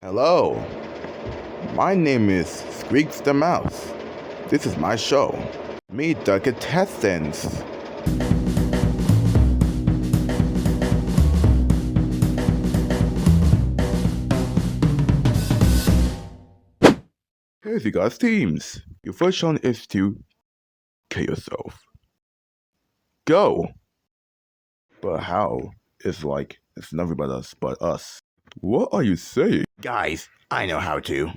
Hello, my name is Squeaks the Mouse. This is my show. Meet the contestants. Here's you guys' teams. Your first challenge is to kill yourself. Go! But how? It's nothing but us. What are you saying? Guys, I know how to.